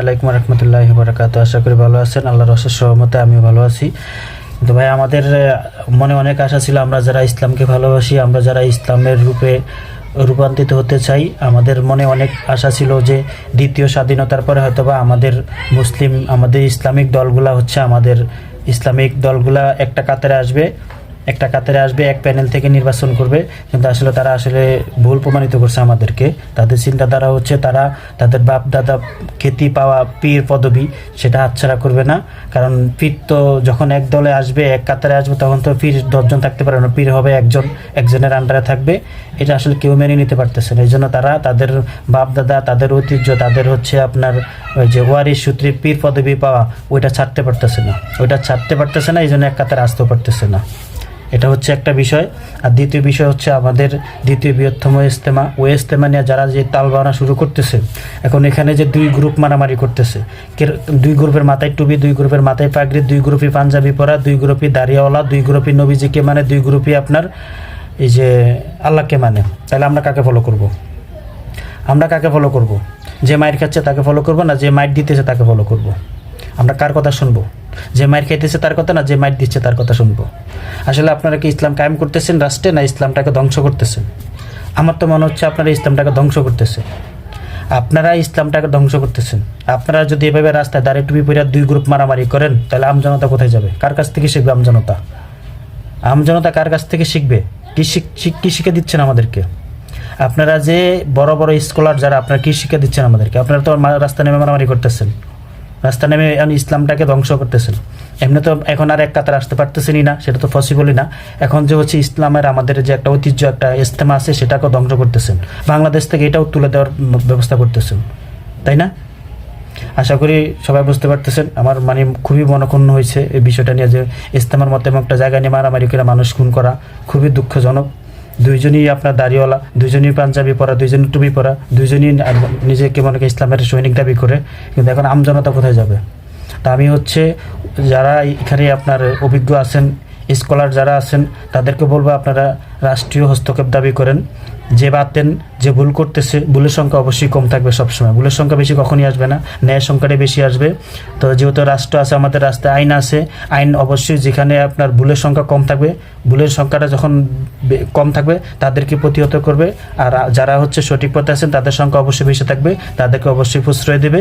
আলাইকুম রহমতুল্লাহি বারাকাতু। আশা করি ভালো আছেন। আল্লাহর অশেষ রহমতে আমিও ভালো আছি। কিন্তু ভাই আমাদের মনে অনেক আশা ছিল, আমরা যারা ইসলামকে ভালোবাসি, আমরা যারা ইসলামের রূপে রূপান্তরিত হতে চাই, আমাদের মনে অনেক আশা ছিল যে দ্বিতীয় স্বাধীনতার পরে হয়তোবা আমাদের ইসলামিক দলগুলা একটা কাতারে আসবে, এক প্যানেল থেকে নির্বাচন করবে। কিন্তু আসলে তারা ভুল প্রমাণিত করছে আমাদেরকে। তাদের চিন্তাধারা হচ্ছে তারা তাদের বাপ দাদা খ্যাতি পাওয়া পীর পদবি সেটা হাতছাড়া করবে না। কারণ পীর তো যখন এক দলে আসবে, এক কাতারে আসবে, তখন তো পীর 10 জন থাকতে পারে না, পীর হবে একজনের আন্ডারে থাকবে। এটা আসলে কেউ মেনে নিতে পারতেছে না। এই জন্য তারা তাদের বাপ দাদা, তাদের ঐতিহ্য, তাদের হচ্ছে আপনার ওই যে ওয়ারিশ সূত্রে পীর পদবি পাওয়া, ওইটা ছাড়তে পারতেছে না। এই জন্য এক কাতারে আসতেও পারতেছে না। এটা হচ্ছে একটা বিষয়। আর দ্বিতীয় বিষয় হচ্ছে আমাদের দ্বিতীয় বৃহত্তম ইজতেমা। ওই ইজতেমা নিয়ে যারা যে তালবানা শুরু করতেছে, এখন এখানে যে 2 গ্রুপ মারামারি করতেছে, 2 গ্রুপের মাথায় টুপি, 2 গ্রুপের মাথায় পাগড়ি, 2 গ্রুপই পাঞ্জাবি পরা, 2 গ্রুপই দাড়িওয়ালা, 2 গ্রুপই নবীজিকে মানে, 2 গ্রুপই আপনার এই যে আল্লাহকে মানে। তাহলে আমরা কাকে ফলো করব? যে মাইর খাচ্ছে তাকে ফলো করব, না যে মাইর দিতেছে তাকে ফলো করব? আমরা কার কথা শুনবো? যে মাইর খাইতেছে তার কথা, না যে মাইর দিচ্ছে তার কথা শুনবো? আসলে আপনারা কি ইসলাম কায়েম করতেছেন রাষ্ট্রে, না ইসলামটাকে ধ্বংস করতেছেন? আমার তো মনে হচ্ছে আপনারা ইসলামটাকে ধ্বংস করতেছেন। আপনারা যদি এভাবে রাস্তায় দাঁড়িয়ে টুপি পরে 2 গ্রুপ মারামারি করেন, তাহলে আমজনতা কোথায় যাবে? কার কাছ থেকে শিখবে আমজনতা কার কাছ থেকে শিখবে? কি শিক্ষা দিচ্ছেন আমাদেরকে? আপনারা যে বড় বড় স্কলার যারা, আপনারা কি শিক্ষা দিচ্ছেন আমাদেরকে? আপনারা তো রাস্তায় নেমে মারামারি করতেছেন, রাস্তা নেমে ইসলামটাকে ধ্বংস করতেছেন। এমনি তো এখন আর এক কাতার আসতে পারতেছেনই না, সেটা তো পসিবলই না। এখন যে হচ্ছে ইসলামের আমাদের যে একটা ঐতিহ্য, একটা ইজতেমা আছে, সেটাকেও ধ্বংস করতেছেন। বাংলাদেশ থেকে এটাও তুলে দেওয়ার ব্যবস্থা করতেছেন, তাই না? আশা করি সবাই বুঝতে পারতেছেন। আমার খুবই মনক্ষুণ্ণ হয়েছে এই বিষয়টা নিয়ে, যে ইজতেমার মতো একটা জায়গায় নিয়ে মারামারি করে মানুষ খুন করা খুবই দুঃখজনক। 2জনই আপনার দাড়িওয়ালা, 2জনই পাঞ্জাবি পরা, 2জনই টুপি পরা, 2জনই নিজেকে মনে করে ইসলামের সৈনিক দাবি করে। কিন্তু এখন আমজনতা কোথায় যাবে? তা আমি হচ্ছে যারা এখানে আপনার অভিজ্ঞ আছেন, স্কলার যারা আছেন, তাদেরকে বলবো আপনারা রাষ্ট্রীয় হস্তক্ষেপ দাবি করেন। যে ভুল করতেছে, ভুলের সংখ্যা অবশ্যই কম থাকবে সবসময়। ভুলের সংখ্যা বেশি কখনই আসবে না, ন্যায়ের সংখ্যাটাই বেশি আসবে। তো যেহেতু রাষ্ট্র আছে, আমাদের রাস্তায় আইন আছে, আইন অবশ্যই যেখানে আপনার ভুলের সংখ্যা কম থাকবে, ভুলের সংখ্যাটা যখন কম থাকবে তাদেরকে প্রতিহত করবে। আর যারা হচ্ছে সঠিক পথে আছেন, তাদের সংখ্যা অবশ্যই বেশি থাকবে, তাদেরকে অবশ্যই প্রশ্রয় দেবে।